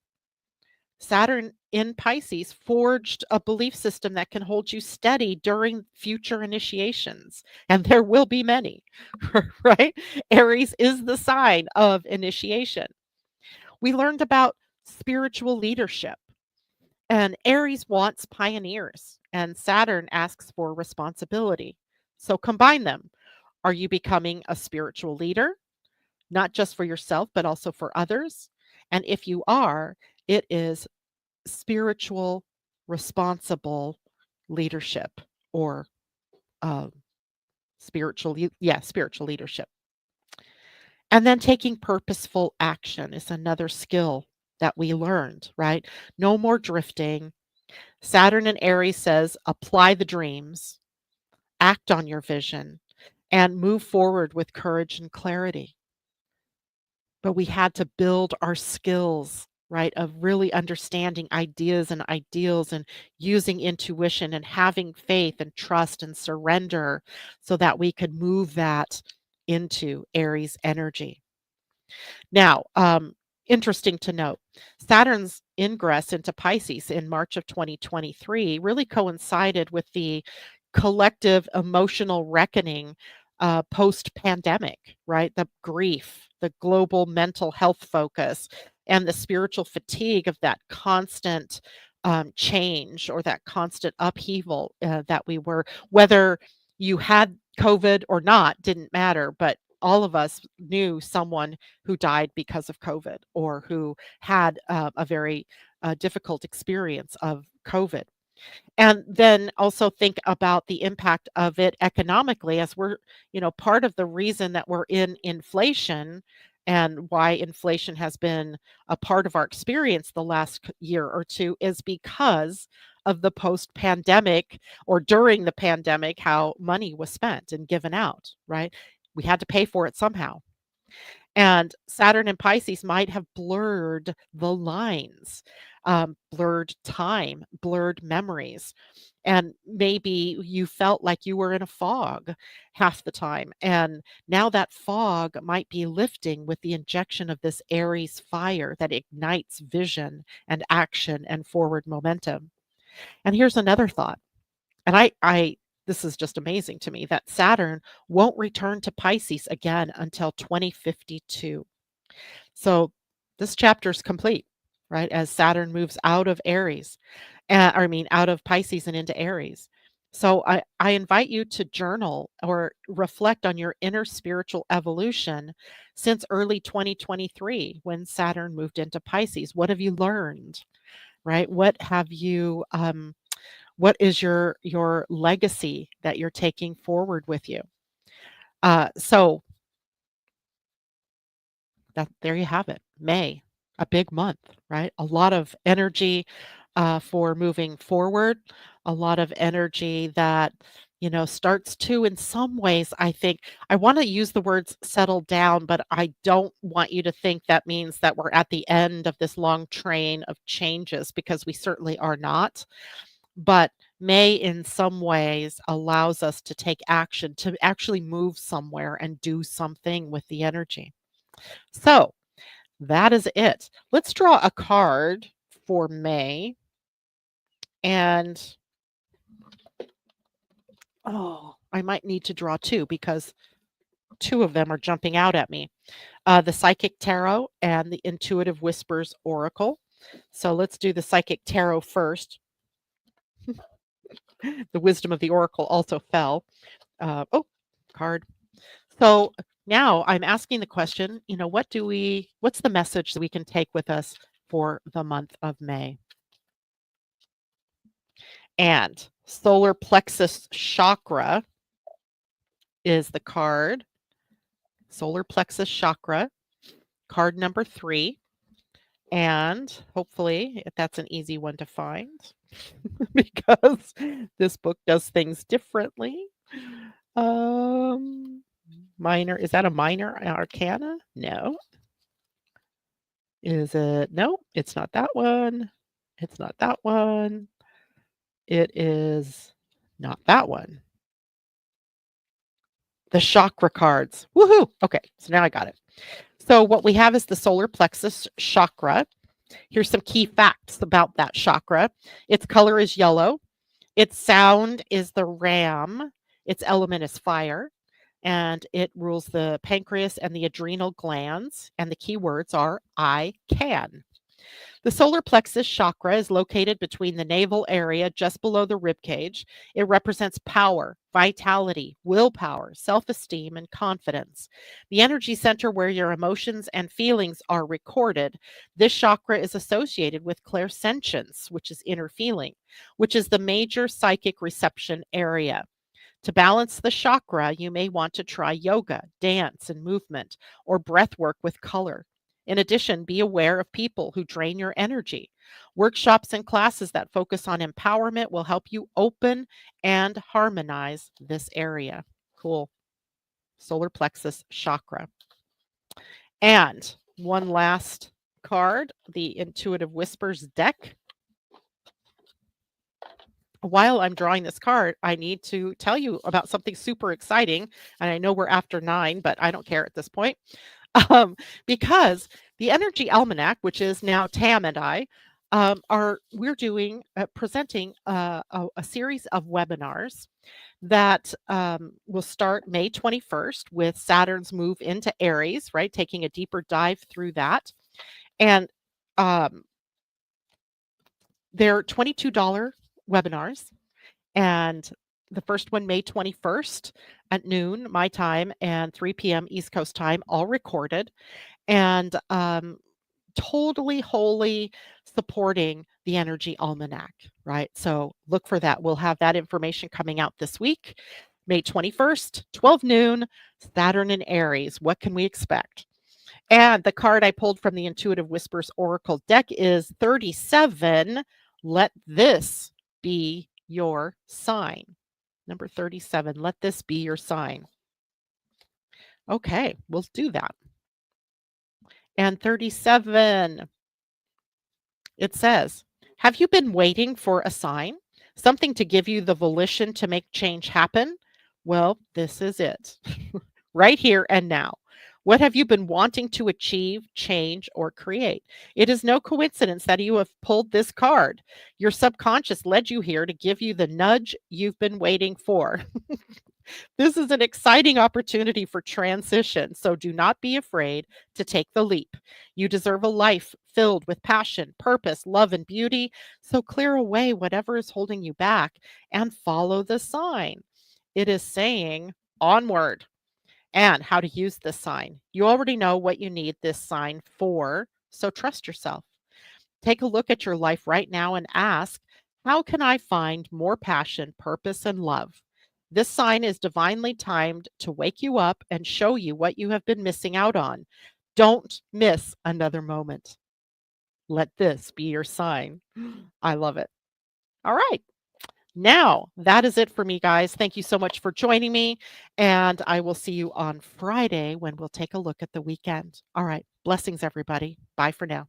A: Saturn in Pisces forged a belief system that can hold you steady during future initiations, and there will be many, right? Aries is the sign of initiation. We learned about spiritual leadership, and Aries wants pioneers, and Saturn asks for responsibility. So combine them. Are you becoming a spiritual leader, not just for yourself, but also for others? And if you are, it is spiritual, responsible leadership or uh, spiritual leadership. And then taking purposeful action is another skill that we learned, right? No more drifting. Saturn and Aries says apply the dreams, act on your vision, and move forward with courage and clarity. But we had to build our skills, right, of really understanding ideas and ideals and using intuition and having faith and trust and surrender so that we could move that into Aries energy. Now, interesting to note, Saturn's ingress into Pisces in March of 2023 really coincided with the collective emotional reckoning post pandemic, right? The grief, the global mental health focus, and the spiritual fatigue of that constant change or that constant upheaval that we were, whether you had COVID or not, didn't matter, but all of us knew someone who died because of COVID or who had a very difficult experience of COVID. And then also think about the impact of it economically as we're, part of the reason that we're in inflation and why inflation has been a part of our experience the last year or two is because of the post pandemic or during the pandemic, how money was spent and given out, right? We had to pay for it somehow. And Saturn and Pisces might have blurred the lines, blurred time, blurred memories. And maybe you felt like you were in a fog half the time. And now that fog might be lifting with the injection of this Aries fire that ignites vision and action and forward momentum. And here's another thought. And I this is just amazing to me that Saturn won't return to Pisces again until 2052. So this chapter is complete, right? As Saturn moves out of Aries, out of Pisces and into Aries. So I invite you to journal or reflect on your inner spiritual evolution since early 2023 when Saturn moved into Pisces. What have you learned, right? What is your legacy that you're taking forward with you? So that there you have it. May, a big month, right? A lot of energy for moving forward, a lot of energy that starts to, in some ways, I think I want to use the words settle down, but I don't want you to think that means that we're at the end of this long train of changes because we certainly are not. But May, in some ways, allows us to take action, to actually move somewhere and do something with the energy. So that is it. Let's draw a card for May. And I might need to draw two because two of them are jumping out at me. The Psychic Tarot and the Intuitive Whispers Oracle. So let's do the Psychic Tarot first. The wisdom of the oracle also fell. Oh, card. So now I'm asking the question, what's the message that we can take with us for the month of May? And solar plexus chakra is the card. Solar plexus chakra, card number 3. And hopefully that's an easy one to find because this book does things differently. Minor, is that a minor arcana? No. Is it? No, it's not that one. It's not that one. It is not that one. The chakra cards. Woohoo! Okay, so now I got it. So what we have is the solar plexus chakra. Here's some key facts about that chakra. Its color is yellow. Its sound is the ram. Its element is fire. And it rules the pancreas and the adrenal glands. And the key words are I can. The solar plexus chakra is located between the navel area just below the rib cage. It represents power, vitality, willpower, self-esteem, and confidence. The energy center where your emotions and feelings are recorded. This chakra is associated with clairsentience, which is inner feeling, which is the major psychic reception area. To balance the chakra, you may want to try yoga, dance, and movement, or breath work with color. In addition, be aware of people who drain your energy. Workshops and classes that focus on empowerment will help you open and harmonize this area. Cool. Solar plexus chakra. And one last card, the Intuitive Whispers deck. While I'm drawing this card, I need to tell you about something super exciting. And I know we're after 9, but I don't care at this point. Because the Energy Almanac, which is now Tam and I, we're doing presenting a series of webinars that will start May 21st with Saturn's move into Aries, right? Taking a deeper dive through that. And they're $22 webinars. And the first one, May 21st at noon, my time, and 3 p.m. East Coast time, all recorded. And totally wholly supporting the Energy Almanac, right? So look for that. We'll have that information coming out this week. May 21st, 12 noon, Saturn and Aries. What can we expect? And the card I pulled from the Intuitive Whispers Oracle deck is 37. Let this be your sign. Number 37. Let this be your sign. Okay, we'll do that. And 37, it says, have you been waiting for a sign? Something to give you the volition to make change happen? Well, this is it. Right here and now. What have you been wanting to achieve, change, or create? It is no coincidence that you have pulled this card. Your subconscious led you here to give you the nudge you've been waiting for. This is an exciting opportunity for transition, so do not be afraid to take the leap. You deserve a life filled with passion, purpose, love, and beauty, so clear away whatever is holding you back and follow the sign. It is saying onward. And how to use this sign. You already know what you need this sign for, so trust yourself. Take a look at your life right now and ask, how can I find more passion, purpose, and love? This sign is divinely timed to wake you up and show you what you have been missing out on. Don't miss another moment. Let this be your sign. I love it. All right. Now, that is it for me, guys. Thank you so much for joining me. And I will see you on Friday when we'll take a look at the weekend. All right. Blessings, everybody. Bye for now.